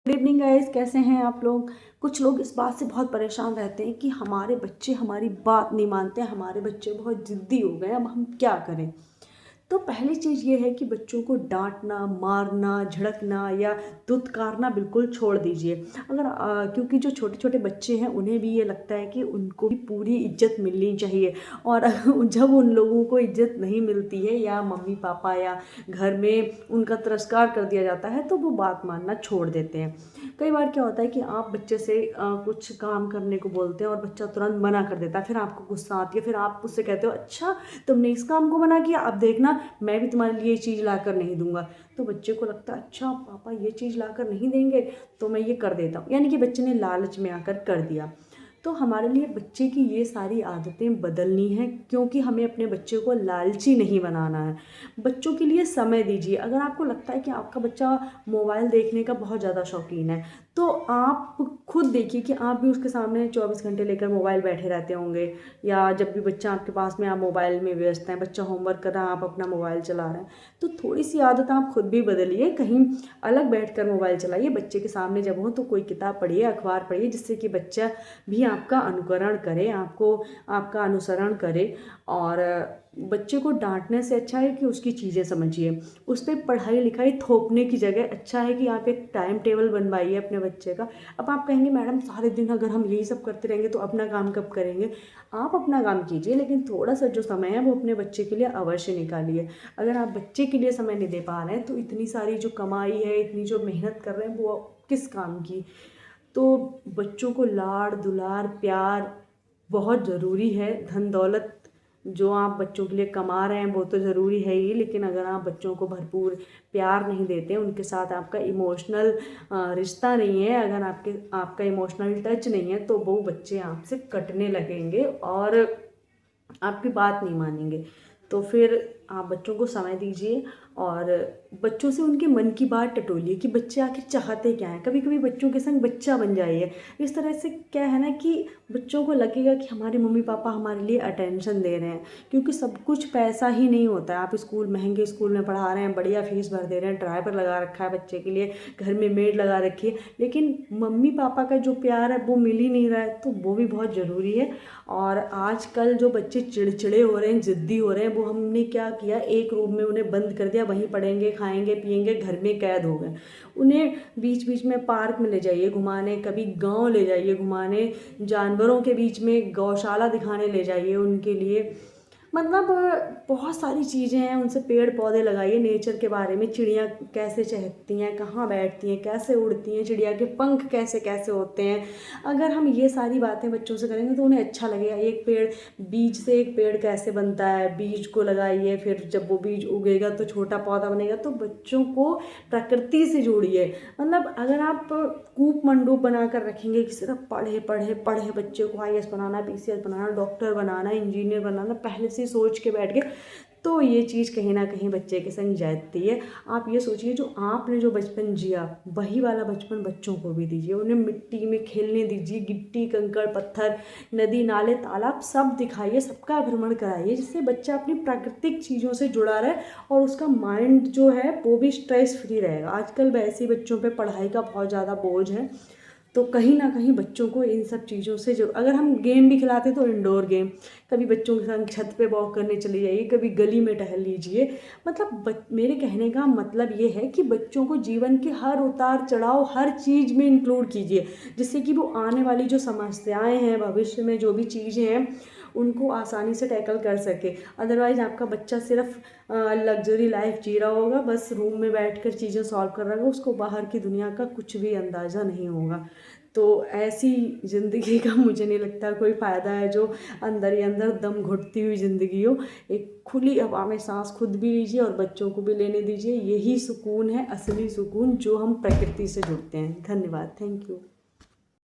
Good evening guys, कैसे हैं आप लोग। कुछ लोग इस बात से बहुत परेशान रहते हैं कि हमारे बच्चे हमारी बात नहीं मानते, हमारे बच्चे बहुत ज़िद्दी हो गए, अब हम क्या करें। तो पहली चीज़ ये है कि बच्चों को डांटना, मारना, झड़कना या दुत्कारना बिल्कुल छोड़ दीजिए। अगर क्योंकि जो छोटे छोटे बच्चे हैं उन्हें भी ये लगता है कि उनको भी पूरी इज्जत मिलनी चाहिए, और जब उन लोगों को इज्जत नहीं मिलती है या मम्मी पापा या घर में उनका तिरस्कार कर दिया जाता है तो वो बात मानना छोड़ देते हैं। कई बार क्या होता है कि आप बच्चे से कुछ काम करने को बोलते हैं और बच्चा तुरंत मना कर देता है, फिर आपको गुस्सा आती है, फिर आप उससे कहते हो अच्छा तुमने इस काम को मना किया, अब देखना मैं भी तुम्हारे लिए ये चीज़ ला कर नहीं दूंगा। तो बच्चे को लगता है अच्छा पापा ये चीज़ ला कर नहीं देंगे तो मैं ये कर देता हूँ, यानी कि बच्चे ने लालच में आकर कर दिया। तो हमारे लिए बच्चे की ये सारी आदतें बदलनी है, क्योंकि हमें अपने बच्चे को लालची नहीं बनाना है। बच्चों के लिए समय दीजिए। अगर आपको लगता है कि आपका बच्चा मोबाइल देखने का बहुत ज़्यादा शौकीन है तो आप खुद देखिए कि आप भी उसके सामने 24 घंटे लेकर मोबाइल बैठे रहते होंगे, या जब भी बच्चा आपके पास में आप मोबाइल में व्यस्त हैं, बच्चा होमवर्क कर रहा है आप अपना मोबाइल चला रहे हैं। तो थोड़ी सी आदत आप खुद भी बदलिए, कहीं अलग बैठकर मोबाइल चलाइए, बच्चे के सामने जब हो तो कोई किताब पढ़िए, अखबार पढ़िए, जिससे कि बच्चा भी आपका अनुकरण करे, आपको आपका अनुसरण करे। और बच्चे को डांटने से अच्छा है कि उसकी चीज़ें समझिए, उस पर पढ़ाई लिखाई थोपने की जगह अच्छा है कि आप एक टाइम टेबल बनवाइए अपने बच्चे का। अब आप कहेंगे मैडम सारे दिन अगर हम यही सब करते रहेंगे तो अपना काम कब करेंगे। आप अपना काम कीजिए, लेकिन थोड़ा सा जो समय है वो अपने बच्चे के लिए अवश्य निकालिए। अगर आप बच्चे के लिए समय नहीं दे पा रहे हैं तो इतनी सारी जो कमाई है, इतनी जो मेहनत कर रहे हैं वो किस काम की। तो बच्चों को लाड़ दुलार प्यार बहुत ज़रूरी है। धन दौलत जो आप बच्चों के लिए कमा रहे हैं वो तो ज़रूरी है ही, लेकिन अगर आप बच्चों को भरपूर प्यार नहीं देते, उनके साथ आपका इमोशनल रिश्ता नहीं है, अगर आपका इमोशनल टच नहीं है तो वो बच्चे आपसे कटने लगेंगे और आपकी बात नहीं मानेंगे। तो फिर आप बच्चों को समय दीजिए और बच्चों से उनके मन की बात टटोलिए कि बच्चे आखिर चाहते क्या हैं। कभी कभी बच्चों के संग बच्चा बन जाइए। इस तरह से क्या है ना कि बच्चों को लगेगा कि हमारे मम्मी पापा हमारे लिए अटेंशन दे रहे हैं, क्योंकि सब कुछ पैसा ही नहीं होता है। आप महंगे स्कूल में पढ़ा रहे हैं, बढ़िया फीस भर दे रहे हैं, ड्राइवर लगा रखा है बच्चे के लिए, घर में मेड लगा रखी है, लेकिन मम्मी पापा का जो प्यार है वो मिल ही नहीं रहा है। तो वो भी बहुत ज़रूरी है। और आजकल जो बच्चे चिड़चिड़े हो रहे हैं, ज़िद्दी हो रहे हैं, वो हमने क्या किया, एक रूम में उन्हें बंद कर दिया, वहीं पढ़ेंगे खाएंगे पिएंगे, घर में कैद हो गए। उन्हें बीच बीच में पार्क में ले जाइए घुमाने, कभी गांव ले जाइए घुमाने, जानवरों के बीच में गौशाला दिखाने ले जाइए उनके लिए। मतलब बहुत सारी चीज़ें हैं, उनसे पेड़ पौधे लगाइए, नेचर के बारे में, चिड़ियाँ कैसे चहकती हैं, कहाँ बैठती हैं, कैसे उड़ती हैं, चिड़िया के पंख कैसे कैसे होते हैं। अगर हम ये सारी बातें बच्चों से करेंगे तो उन्हें अच्छा लगेगा। एक पेड़, बीज से एक पेड़ कैसे बनता है, बीज को लगाइए, फिर जब वो बीज उगेगा तो छोटा पौधा बनेगा। तो बच्चों को प्रकृति से जोड़िए। मतलब अगर आप कूप मंडूप बना कर रखेंगे कि सिर्फ पढ़े पढ़े पढ़े, बच्चे को IAS बनाना, PCS बनाना, डॉक्टर बनाना, इंजीनियर बनाना, पहले से सोच के बैठ गए, तो ये चीज़ कहीं ना कहीं बच्चे के संग जाती है। आप ये सोचिए जो आपने जो बचपन जिया वही वाला बचपन बच्चों को भी दीजिए। उन्हें मिट्टी में खेलने दीजिए, गिट्टी कंकड़ पत्थर, नदी नाले तालाब सब दिखाइए, सबका भ्रमण कराइए, जिससे बच्चा अपनी प्राकृतिक चीज़ों से जुड़ा रहे और उसका माइंड जो है वो भी स्ट्रेस फ्री रहेगा। आजकल वैसे ही बच्चों पे पढ़ाई का बहुत ज़्यादा बोझ है, तो कहीं ना कहीं बच्चों को इन सब चीज़ों से जो, अगर हम गेम भी खिलाते तो इंडोर गेम, कभी बच्चों के साथ छत पे वॉक करने चले जाइए, कभी गली में टहल लीजिए। मतलब मेरे कहने का मतलब ये है कि बच्चों को जीवन के हर उतार चढ़ाव, हर चीज़ में इंक्लूड कीजिए, जिससे कि वो आने वाली जो समस्याएं हैं, भविष्य में जो भी चीज़ें हैं उनको आसानी से टैकल कर सके। अदरवाइज़ आपका बच्चा सिर्फ लग्जरी लाइफ जी रहा होगा, बस रूम में बैठकर चीज़ें सॉल्व कर रहा होगा, उसको बाहर की दुनिया का कुछ भी अंदाज़ा नहीं होगा। तो ऐसी ज़िंदगी का मुझे नहीं लगता कोई फ़ायदा है, जो अंदर ही अंदर दम घुटती हुई ज़िंदगी हो। एक खुली हवा में सांस खुद भी लीजिए और बच्चों को भी लेने दीजिए। यही सुकून है, असली सुकून, जो हम प्रकृति से जुड़ते हैं। धन्यवाद, थैंक यू।